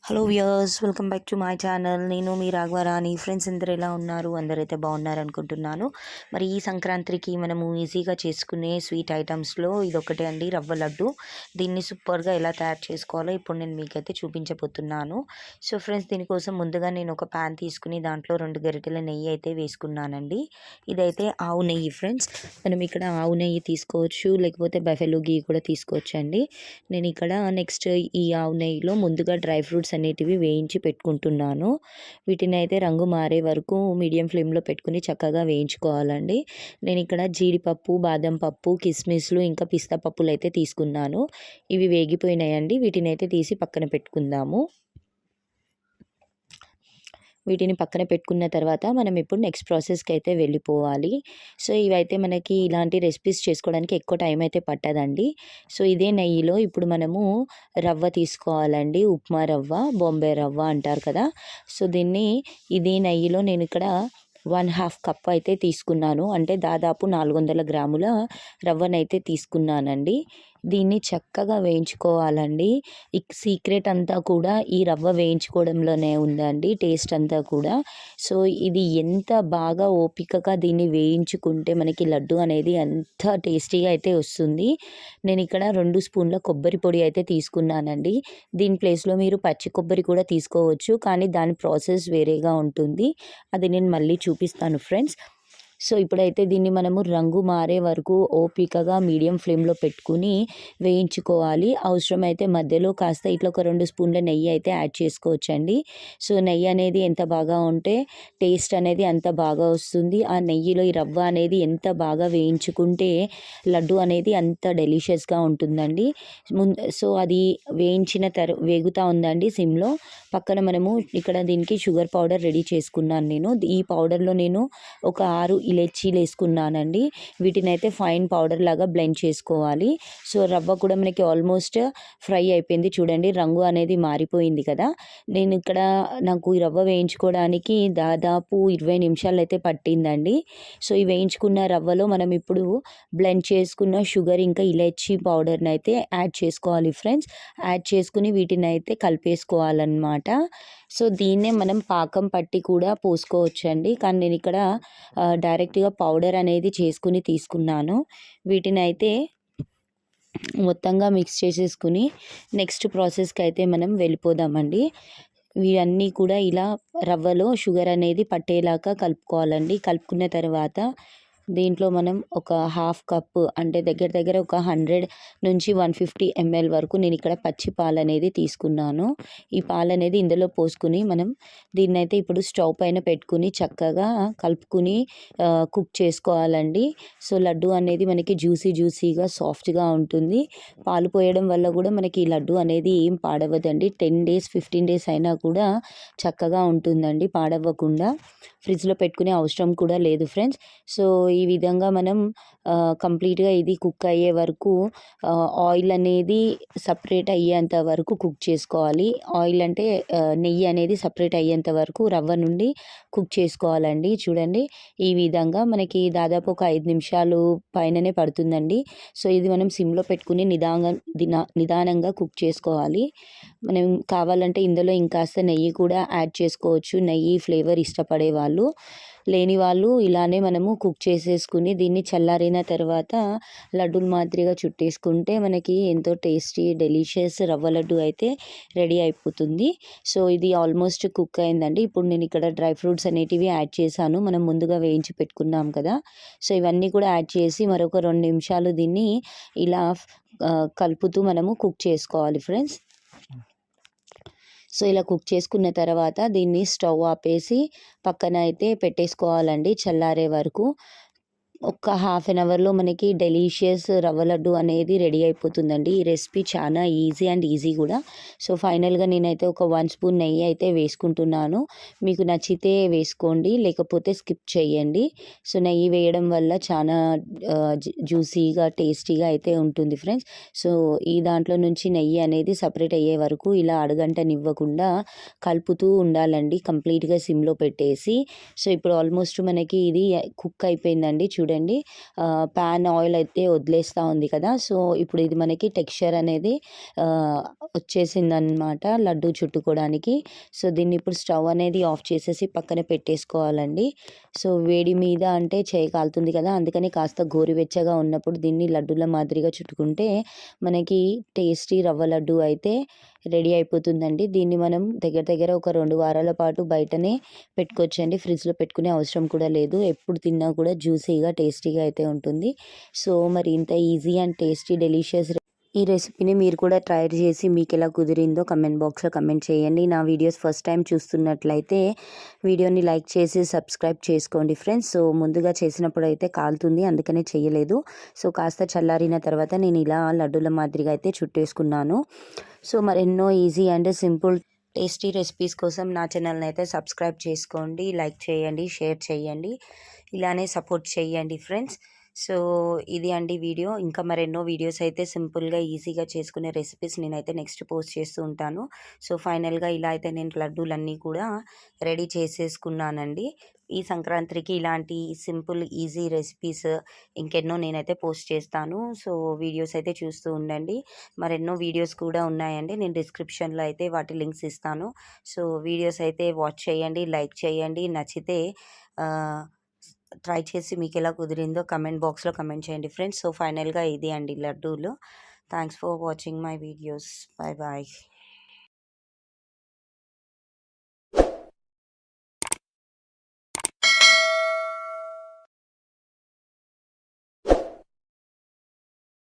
Hello viewers, welcome back to my channel. నేను మీ Raghavarani. Friends అందరు ఎలా ఉన్నారు? అందరైతే బాగున్నారు అనుకుంటున్నాను. మరి ఈ సంక్రాంతికి మనము ఈజీగా చేసుకునే స్వీట్ ఐటమ్స్లో ఇదొకటే అండి, రవ్వ లడ్డు. దీన్ని సూపర్గా ఎలా తయారు చేసుకోవాలో ఇప్పుడు నేను మీకైతే చూపించబోతున్నాను. సో ఫ్రెండ్స్, దీనికోసం ముందుగా నేను ఒక ప్యాన్ తీసుకుని దాంట్లో 2 గరిటెల నెయ్యి అయితే వేసుకున్నానండి. ఇదైతే ఆవు నెయ్యి ఫ్రెండ్స్. మనం ఇక్కడ ఆవు నెయ్యి తీసుకోవచ్చు, లేకపోతే బఫెలో గీ కూడా తీసుకోవచ్చు అండి. నేను ఇక్కడ నెక్స్ట్ ఈ ఆవు నెయ్యిలో ముందుగా డ్రై ఫ్రూట్స్ అనేటివి వేయించి పెట్టుకుంటున్నాను. వీటిని అయితే రంగు మారే వరకు మీడియం ఫ్లేమ్లో పెట్టుకుని చక్కగా వేయించుకోవాలండి. నేను ఇక్కడ జీడిపప్పు, బాదం పప్పు, కిస్మిస్లు ఇంకా పిస్తా పప్పులు అయితే తీసుకున్నాను. ఇవి వేగిపోయినాయండి. వీటిని అయితే తీసి పక్కన పెట్టుకుందాము. వీటిని పక్కన పెట్టుకున్న తర్వాత మనం ఇప్పుడు నెక్స్ట్ ప్రాసెస్కి అయితే వెళ్ళిపోవాలి. సో ఇవైతే మనకి ఇలాంటి రెసిపీస్ చేసుకోవడానికి ఎక్కువ టైం అయితే పట్టదండి. సో ఇదే నెయ్యిలో ఇప్పుడు మనము రవ్వ తీసుకోవాలండి. ఉప్మా రవ్వ, బాంబే రవ్వ అంటారు కదా. సో దీన్ని ఇదే నెయ్యిలో నేను ఇక్కడ 1/2 కప్ అయితే తీసుకున్నాను. అంటే దాదాపు 400 గ్రాముల రవ్వనైతే తీసుకున్నానండి. దీన్ని చక్కగా వేయించుకోవాలండి. ఈ సీక్రెట్ అంతా కూడా ఈ రవ్వ వేయించుకోవడంలోనే ఉందండి, టేస్ట్ అంతా కూడా. సో ఇది ఎంత బాగా ఓపికగా దీన్ని వేయించుకుంటే మనకి లడ్డు అనేది అంత టేస్టీగా అయితే వస్తుంది. నేను ఇక్కడ 2 స్పూన్ల కొబ్బరి పొడి అయితే తీసుకున్నానండి. దీని ప్లేస్లో మీరు పచ్చి కొబ్బరి కూడా తీసుకోవచ్చు, కానీ దాని ప్రాసెస్ వేరేగా ఉంటుంది. అది నేను మళ్ళీ చూపిస్తాను ఫ్రెండ్స్. సో ఇప్పుడైతే దీన్ని మనము రంగు మారే వరకు ఓపికగా మీడియం ఫ్లేమ్లో పెట్టుకుని వేయించుకోవాలి. అవసరమైతే మధ్యలో కాస్త ఇట్లా ఒక 2 స్పూన్ల నెయ్యి అయితే యాడ్ చేసుకోవచ్చండి. సో నెయ్యి అనేది ఎంత బాగా ఉంటే టేస్ట్ అనేది అంత బాగా వస్తుంది. ఆ నెయ్యిలో ఈ రవ్వ అనేది ఎంత బాగా వేయించుకుంటే లడ్డు అనేది అంత డెలిషియస్గా ఉంటుందండి. సో అది వేగుతూ ఉందండి సిమ్లో. పక్కన మనము ఇక్కడ దీనికి షుగర్ పౌడర్ రెడీ చేసుకున్నాను నేను. ఈ పౌడర్లో నేను ఒక 6 ఇలైచీలు వేసుకున్నానండి. వీటిని అయితే ఫైన్ పౌడర్ లాగా బ్లెండ్ చేసుకోవాలి. సో రవ్వ కూడా మనకి ఆల్మోస్ట్ ఫ్రై అయిపోయింది. చూడండి, రంగు అనేది మారిపోయింది కదా. నేను ఇక్కడ నాకు ఈ రవ్వ వేయించుకోవడానికి దాదాపు 20 నిమిషాలు అయితే పట్టిందండి. సో ఈ వేయించుకున్న రవ్వలో మనం ఇప్పుడు బ్లెండ్ చేసుకున్న షుగర్ ఇంకా ఇలైచీ పౌడర్ని అయితే యాడ్ చేసుకోవాలి ఫ్రెండ్స్. యాడ్ చేసుకుని వీటిని అయితే కలిపేసుకోవాలన్నమాట. సో దీన్నే మనం పాకం పట్టి కూడా పోసుకోవచ్చండి, కానీ నేను ఇక్కడ డైరెక్ట్గా పౌడర్ అనేది చేసుకుని తీసుకున్నాను. వీటిని అయితే మొత్తంగా మిక్స్ చేసేసుకుని నెక్స్ట్ ప్రాసెస్కి అయితే మనం వెళ్ళిపోదామండి. ఇవన్నీ కూడా ఇలా రవ్వలో షుగర్ అనేది పట్టేలాగా కలుపుకోవాలండి. కలుపుకున్న తర్వాత దీంట్లో మనం ఒక 1/2 కప్పు, అంటే దగ్గర ఒక 100 నుంచి 150 ml వరకు నేను ఇక్కడ పచ్చి పాలు అనేది తీసుకున్నాను. ఈ పాలు అనేది ఇందులో పోసుకుని మనం దీన్నైతే ఇప్పుడు స్టవ్ పైన పెట్టుకుని చక్కగా కలుపుకుని కుక్ చేసుకోవాలండి. సో లడ్డు అనేది మనకి జ్యూసీగా సాఫ్ట్గా ఉంటుంది. పాలు పోయడం వల్ల కూడా మనకి ఈ లడ్డు అనేది ఏం పాడవదండి. 10 డేస్ 15 డేస్ అయినా కూడా చక్కగా ఉంటుందండి, పాడవ్వకుండా. ఫ్రిడ్జ్లో పెట్టుకునే అవసరం కూడా లేదు ఫ్రెండ్స్. సో ఈ విధంగా మనం కంప్లీట్గా ఇది కుక్ అయ్యే వరకు ఆయిల్ అనేది సపరేట్ అయ్యేంత వరకు కుక్ చేసుకోవాలి. ఆయిల్ అంటే నెయ్యి అనేది సపరేట్ అయ్యేంత వరకు రవ్వ నుండి కుక్ చేసుకోవాలండి. చూడండి, ఈ విధంగా మనకి దాదాపు ఒక 5 నిమిషాలు పైననే పడుతుందండి. సో ఇది మనం సిమ్లో పెట్టుకుని నిదానంగా కుక్ చేసుకోవాలి. మనం కావాలంటే ఇందులో ఇంకాస్త నెయ్యి కూడా యాడ్ చేసుకోవచ్చు, నెయ్యి ఫ్లేవర్ ఇష్టపడే వాళ్ళు. లేని వాళ్ళు ఇలానే మనము కుక్ చేసేసుకుని దీన్ని చల్లారిన తర్వాత లడ్డూలు మాదిరిగా చుట్టేసుకుంటే మనకి ఎంతో టేస్టీ డెలిషియస్ రవ్వ లడ్డు అయితే రెడీ అయిపోతుంది. సో ఇది ఆల్మోస్ట్ కుక్ అయిందండి. ఇప్పుడు నేను ఇక్కడ డ్రై ఫ్రూట్స్ అనేటివి యాడ్ చేశాను, మనం ముందుగా వేయించి పెట్టుకున్నాం కదా. సో ఇవన్నీ కూడా యాడ్ చేసి మరొక 2 నిమిషాలు దీన్ని ఇలా కలుపుతూ మనము కుక్ చేసుకోవాలి ఫ్రెండ్స్. సో ఇలా కుక్ చేసుకున్న తర్వాత దీన్ని స్టవ్ ఆపేసి పక్కన అయితే పెట్టేసుకోవాలండి చల్లారే వరకు. ఒక 1/2 అవర్లో మనకి డెలీషియస్ రవ్వ లడ్డు అనేది రెడీ అయిపోతుందండి. ఈ రెసిపీ చాలా ఈజీ కూడా. సో ఫైనల్గా నేనైతే ఒక 1 స్పూన్ నెయ్యి అయితే వేసుకుంటున్నాను. మీకు నచ్చితే వేసుకోండి, లేకపోతే స్కిప్ చేయండి. సో నెయ్యి వేయడం వల్ల చాలా జ్యూసీగా టేస్టీగా అయితే ఉంటుంది ఫ్రెండ్స్. సో ఈ దాంట్లో నుంచి నెయ్యి అనేది సపరేట్ అయ్యే వరకు ఇలా అడగంటనివ్వకుండా కలుపుతూ ఉండాలండి, కంప్లీట్గా సిమ్లో పెట్టేసి. సో ఇప్పుడు ఆల్మోస్ట్ మనకి ఇది కుక్ అయిపోయిందండి. చూడండి, చూడండి పాన్ ఆయిల్ అయితే వదిలేస్తూ ఉంది కదా. సో ఇప్పుడు ఇది మనకి టెక్స్చర్ అనేది వచ్చేసిందనమాట లడ్డు చుట్టుకోవడానికి. సో దీన్ని ఇప్పుడు స్టవ్ అనేది ఆఫ్ చేసేసి పక్కన పెట్టేసుకోవాలండి. సో వేడి మీద అంటే చేయి కాలుతుంది కదా, అందుకని కాస్త గోరువెచ్చగా ఉన్నప్పుడు దీన్ని లడ్డూల మాదిరిగా చుట్టుకుంటే మనకి టేస్టీ రవ్వ లడ్డు అయితే రెడీ అయిపోతుందండి. దీన్ని మనం దగ్గర దగ్గర ఒక 2 వారాల పాటు బయటనే పెట్టుకోవచ్చండి. ఫ్రిడ్జ్లో పెట్టుకునే అవసరం కూడా లేదు. ఎప్పుడు తిన్నా కూడా జ్యూసీగా టేస్టీగా అయితే ఉంటుంది. సో మరి ఇంత ఈజీ అండ్ టేస్టీ డెలిషియస్ ఈ రెసిపీని మీరు కూడా ట్రై చేసి మీకు ఎలా కుదిరిందో కమెంట్ బాక్స్లో కమెంట్ చేయండి. నా వీడియోస్ ఫస్ట్ టైం చూస్తున్నట్లయితే వీడియోని లైక్ చేసి సబ్స్క్రైబ్ చేసుకోండి ఫ్రెండ్స్. సో ముందుగా చేసినప్పుడు అయితే కాలుతుంది, అందుకనే చేయలేదు. సో కాస్త చల్లారిన తర్వాత నేను ఇలా లడ్డూల మాదిరిగా అయితే చుట్టేసుకున్నాను. సో మరెన్నో easy and simple tasty recipes కోసం నా ఛానల్ని అయితే సబ్స్క్రైబ్ చేసుకోండి, లైక్ చేయండి, షేర్ చేయండి, ఇలానే సపోర్ట్ చేయండి ఫ్రెండ్స్. సో ఇది అండి వీడియో. ఇంకా మరెన్నో వీడియోస్ అయితే సింపుల్గా ఈజీగా చేసుకునే రెసిపీస్ నేనైతే నెక్స్ట్ పోస్ట్ చేస్తూ ఉంటాను. సో ఫైనల్గా ఇలా అయితే నేను లడ్డూలన్నీ కూడా రెడీ చేసేసుకున్నానండి. ఈ సంక్రాంతికి ఇలాంటి సింపుల్ ఈజీ రెసిపీస్ ఇంకెన్నో నేనైతే పోస్ట్ చేస్తాను. సో వీడియోస్ అయితే చూస్తూ ఉండండి. మరెన్నో వీడియోస్ కూడా ఉన్నాయండి, నేను డిస్క్రిప్షన్లో అయితే వాటి లింక్స్ ఇస్తాను. సో వీడియోస్ అయితే వాచ్ చేయండి, లైక్ చేయండి, నచ్చితే ట్రై చేసి మీకు ఎలా కుదిరిందో కమెంట్ బాక్స్లో కమెంట్ చేయండి ఫ్రెండ్స్. సో ఫైనల్గా ఇది అండి లడ్డూలు. Thanks for watching my videos. Bye bye.